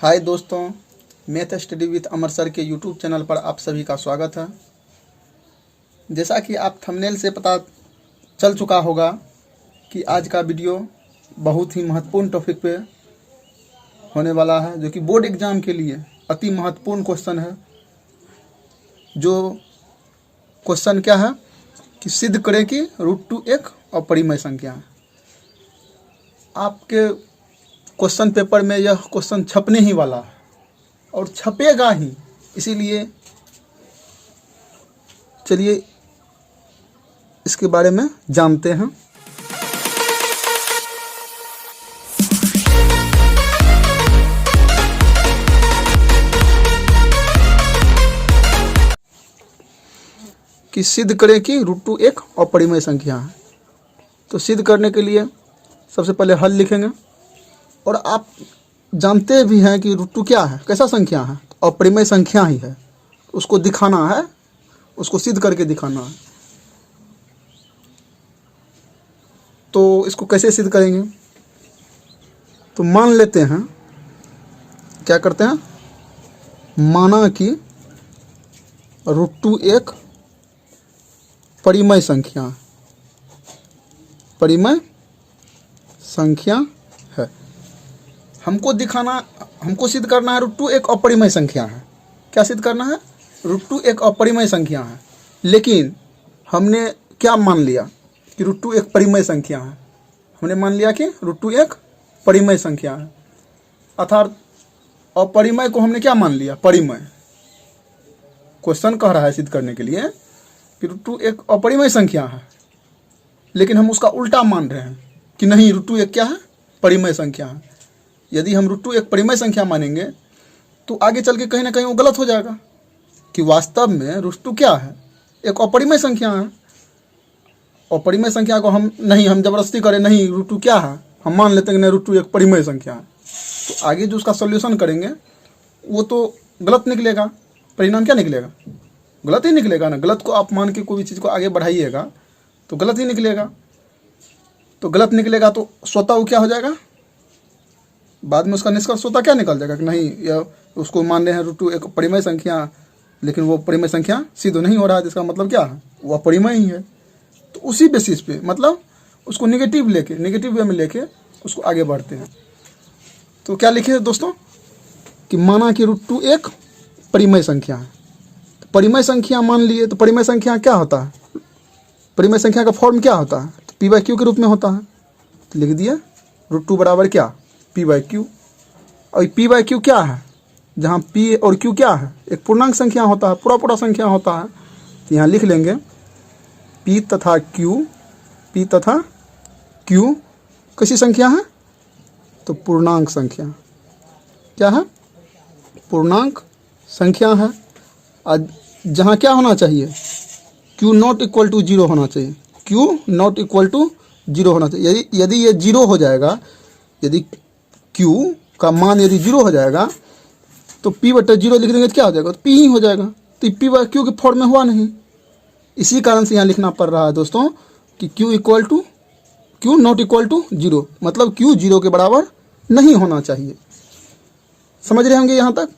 हाय दोस्तों, math study with Amar sir के YouTube channel पर आप सभी का स्वागत है। जैसा कि आप थंबनेल से पता चल चुका होगा कि आज का वीडियो बहुत ही महत्वपूर्ण टॉपिक पे होने वाला है, जो कि बोर्ड एग्ज़ाम के लिए अति महत्वपूर्ण क्वेश्चन है। जो क्वेश्चन क्या है कि सिद्ध करें कि √2 एक अपरिमेय संख्या है। आपके क्वेश्चन पेपर में यह क्वेश्चन छपने ही वाला है और छपेगा ही, इसीलिए चलिए इसके बारे में जानते हैं। कि सिद्ध करें कि √2 एक अपरिमेय संख्या है। तो सिद्ध करने के लिए सबसे पहले हल लिखेंगे, और आप जानते भी हैं कि √2 क्या है, कैसा संख्या है, अपरिमेय संख्या ही है। उसको दिखाना है, उसको सिद्ध करके दिखाना है। तो इसको कैसे सिद्ध करेंगे? तो मान लेते हैं, क्या करते हैं, माना कि √2 एक परिमेय संख्या है, परिमेय संख्या है। हमको सिद्ध करना है √2 एक अपरिमेय संख्या है। क्या सिद्ध करना है? √2 एक अपरिमेय संख्या है। लेकिन हमने क्या मान लिया कि √2 एक परिमेय संख्या है। हमने मान लिया कि √2 एक परिमेय संख्या है, अर्थात अपरिमेय को हमने क्या मान लिया? परिमेय। क्वेश्चन कह रहा है सिद्ध करने के लिए कि √2 एक अपरिमेय संख्या है, लेकिन हम उसका उल्टा मान रहे हैं कि नहीं, √2 एक क्या है? परिमेय संख्या है। यदि हम √2 एक परिमेय संख्या मानेंगे तो आगे चल के कहीं ना कहीं वो गलत हो जाएगा कि वास्तव में √2 क्या है? एक अपरिमेय संख्या है। अपरिमेय संख्या को हम जबरदस्ती करें, नहीं √2 क्या है, हम मान लेते हैं कि नहीं √2 एक परिमेय संख्या है, तो आगे जो उसका सॉल्यूशन करेंगे वो तो गलत निकलेगा। परिणाम क्या निकलेगा? गलत ही निकलेगा ना। गलत को आप मान के कोई भी चीज़ को आगे बढ़ाइएगा तो गलत ही निकलेगा। तो गलत निकलेगा तो स्वतः वो क्या हो जाएगा? बाद में उसका निष्कर्ष स्वतः क्या निकल जाएगा कि नहीं, यह उसको मान रहे हैं √2 एक परिमेय संख्या, लेकिन वो परिमेय संख्या सिद्ध नहीं हो रहा है, जिसका मतलब क्या है, वो अपरिमेय ही है। तो उसी बेसिस पे मतलब उसको नेगेटिव वे में लेके उसको आगे बढ़ते हैं। तो क्या लिखे दोस्तों कि माना कि √2 एक परिमेय संख्या है। तो परिमेय संख्या मान लिए, तो परिमेय संख्या क्या होता है? परिमेय संख्या का फॉर्म क्या होता है? तो p/q के रूप में होता है। तो लिख दिया √2 बराबर क्या? p/q। और p/q क्या है? जहाँ p और q क्या है? एक पूर्णांक संख्या होता है, पूरा संख्या होता है। तो यहाँ लिख लेंगे p तथा q कैसी संख्या है? तो पूर्णांक संख्या। क्या है? पूर्णांक संख्या है। और जहाँ क्या होना चाहिए? q नॉट इक्वल टू 0 होना चाहिए। q नॉट इक्वल टू 0 होना चाहिए। यदि ये 0 हो जाएगा, यदि q का मान यदि 0 हो जाएगा तो p/0 लिख देंगे तो क्या हो जाएगा? तो p ही हो जाएगा। तो p/q के फॉर्म में हुआ नहीं। इसी कारण से यहाँ लिखना पड़ रहा है दोस्तों कि q नॉट इक्वल टू 0, मतलब q 0 के बराबर नहीं होना चाहिए। समझ रहे होंगे यहाँ तक?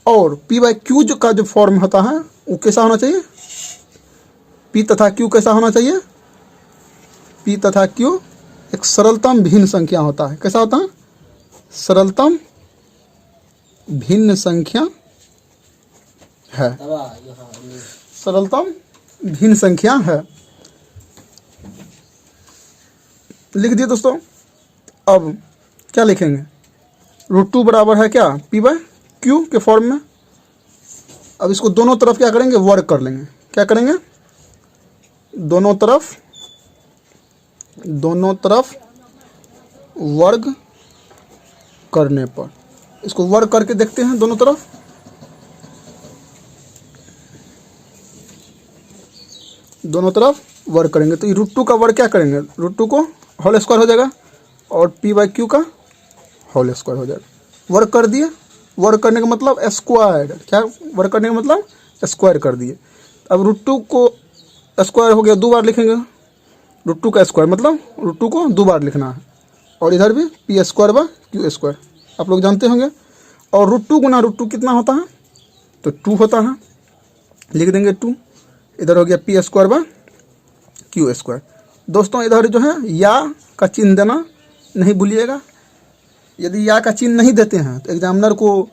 और p/q का जो फॉर्म होता है वो कैसा होना चाहिए? p तथा q कैसा होना चाहिए? p तथा q एक सरलतम भिन्न संख्या होता है। कैसा होता है? सरलतम भिन्न संख्या है। सरलतम भिन्न संख्या है। लिख दिए दोस्तों। अब क्या लिखेंगे? √2 बराबर है क्या? p/q के फॉर्म में। अब इसको दोनों तरफ क्या करेंगे? वर्ग कर लेंगे। क्या करेंगे? दोनों तरफ वर्ग करने पर, इसको वर्ग करके देखते हैं दोनों तरफ। दोनों तरफ वर्ग करेंगे तो √2 का वर्ग क्या करेंगे? √2 को होल स्क्वायर हो जाएगा और p/q का होल स्क्वायर हो जाएगा। वर्ग कर दिए। वर्ग करने का मतलब स्क्वायर। क्या वर्ग करने का मतलब? स्क्वायर कर दिए। अब √2 को स्क्वायर हो गया, 2 बार लिखेंगे। √2 का स्क्वायर मतलब √2 को 2 बार लिखना है। और इधर भी p² / q², आप लोग जानते होंगे। और √2 गुना √2 कितना होता है, तो 2 होता है, लिख देंगे 2। इधर हो गया p²/q²। दोस्तों इधर जो है या का चिन्ह देना नहीं भूलिएगा। यदि या का चिन्ह नहीं देते हैं तो एग्जामिनर को,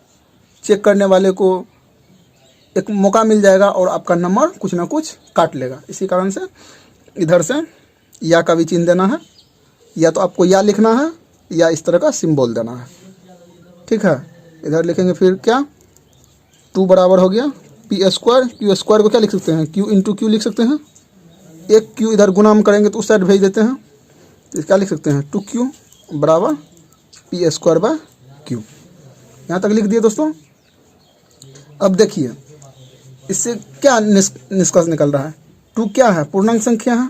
चेक करने वाले को एक मौका मिल जाएगा और आपका नंबर कुछ ना कुछ काट लेगा। इसी कारण से इधर से या का भी चिन्ह देना है, या तो आपको या लिखना है या इस तरह का सिंबल देना है, ठीक है। इधर लिखेंगे फिर क्या, 2 बराबर हो गया p²। q² को क्या लिख सकते हैं, q × q लिख सकते हैं। एक q इधर गुना हम करेंगे तो उस साइड भेज देते हैं, तो क्या लिख सकते हैं, 2q बराबर p²/q। यहाँ तक लिख दिए दोस्तों। अब देखिए इससे क्या निष्कर्ष निकल रहा है। 2 क्या है, पूर्णांक संख्या है,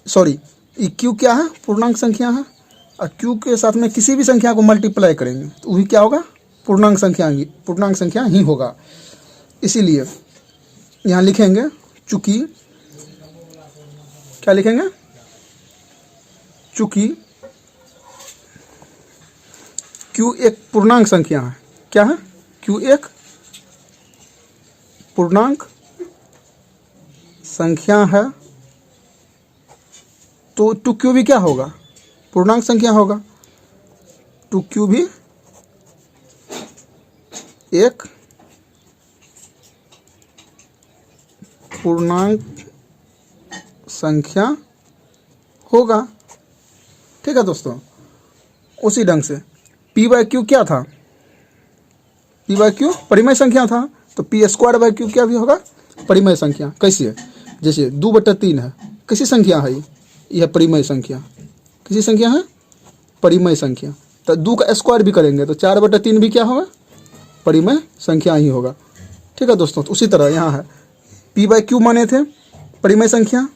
सॉरी q क्या है, पूर्णांक संख्या है, और q के साथ में किसी भी संख्या को मल्टीप्लाई करेंगे तो वही क्या होगा, पूर्णांक संख्या ही होगा। इसीलिए यहाँ लिखेंगे, चूंकि क्या लिखेंगे, चूंकि q एक पूर्णांक संख्या है, क्या है, q एक पूर्णांक संख्या है, तो 2q भी क्या होगा, पूर्णांक संख्या होगा। 2q भी एक पूर्णांक संख्या होगा, ठीक है दोस्तों। उसी ढंग से p/q क्या था, p/q परिमेय संख्या था, तो p²/q क्या भी होगा, परिमेय संख्या। कैसे, जैसे 2/3 है, किसी संख्या है, यह परिमेय संख्या, किसी संख्या है, परिमेय संख्या। तो 2 का स्क्वायर भी करेंगे तो 4/3 भी क्या होगा, परिमेय संख्या ही होगा, ठीक है दोस्तों। तो उसी तरह यहाँ है p/q माने थे परिमेय संख्या,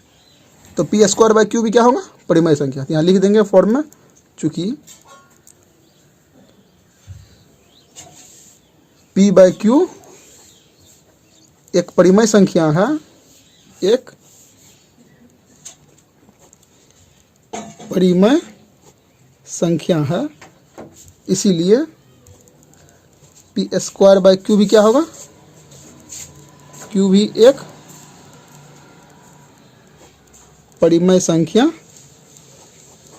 तो p²/q भी क्या होगा, परिमेय संख्या। यहाँ लिख देंगे फॉर्म में, चूंकि p/q एक परिमेय संख्या है, एक परिमेय संख्या है, इसीलिए p²/q भी क्या होगा, q भी एक परिमेय संख्या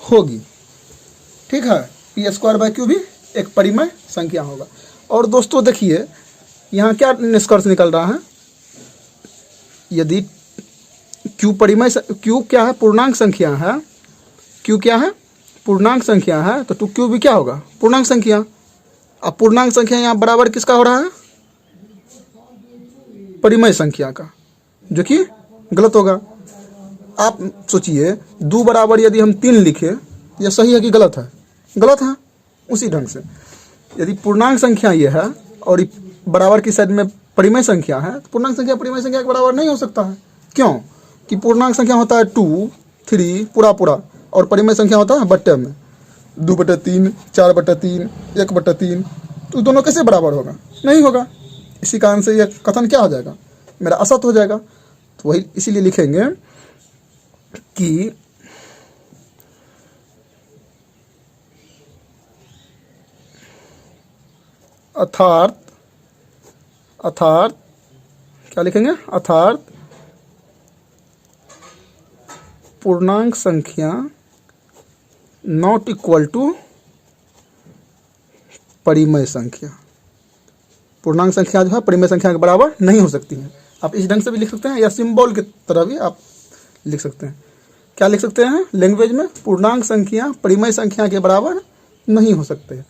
होगी, ठीक है। p²/q भी एक परिमेय संख्या होगा। और दोस्तों देखिए यहाँ क्या निष्कर्ष निकल रहा है, यदि q क्या है, पूर्णांक संख्या है, q क्या है, पूर्णांक संख्या है, तो 2q भी क्या होगा, पूर्णांक संख्या। अब पूर्णांक संख्या यहाँ बराबर किसका हो रहा है, परिमेय संख्या का, जो कि गलत होगा। आप सोचिए 2 बराबर यदि हम 3 लिखे, यह सही है कि गलत है, गलत है। उसी ढंग से यदि पूर्णांक संख्या ये है और बराबर की साइड में परिमेय संख्या है, तो पूर्णांक संख्या परिमेय संख्या के बराबर नहीं हो सकता है। क्यों कि पूर्णांक संख्या होता है 2, 3 पूरा, और परिमेय संख्या होता है बट्टे में 2/3, 4/3, 1/3, तो दोनों कैसे बराबर होगा, नहीं होगा। इसी कारण से यह कथन क्या हो जाएगा, मेरा असत हो जाएगा। तो वही इसीलिए लिखेंगे कि अर्थात क्या लिखेंगे, अर्थात पूर्णांक संख्या नॉट इक्वल टू परिमेय संख्या। पूर्णांक संख्या जो है परिमेय संख्या के बराबर नहीं हो सकती है। आप इस ढंग से भी लिख सकते हैं, या सिंबल की तरह भी आप लिख सकते हैं। क्या लिख सकते हैं लैंग्वेज में, पूर्णांक संख्या परिमेय संख्या के बराबर नहीं हो सकते।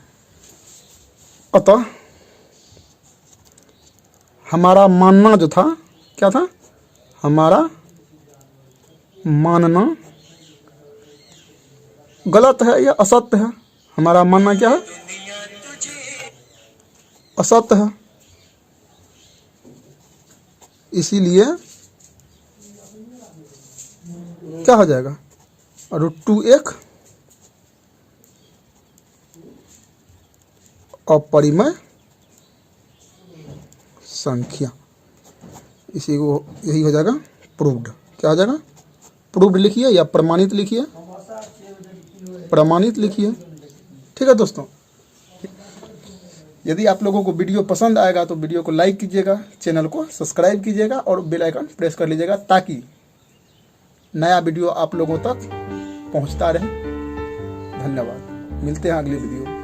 अतः हमारा मानना जो था, क्या था, हमारा मानना गलत है या असत्य है। हमारा मानना क्या है, असत्य है। इसीलिए क्या हो जाएगा, √2 एक अपरिमेय संख्या। इसी को यही हो जाएगा प्रूव्ड। क्या हो जाएगा, प्रूव्ड लिखिए या प्रमाणित लिखिए, प्रमाणित लिखिए, ठीक है दोस्तों। यदि आप लोगों को वीडियो पसंद आएगा तो वीडियो को लाइक कीजिएगा, चैनल को सब्सक्राइब कीजिएगा और बेल आइकन प्रेस कर लीजिएगा ताकि नया वीडियो आप लोगों तक पहुंचता रहे। धन्यवाद, मिलते हैं अगली वीडियो।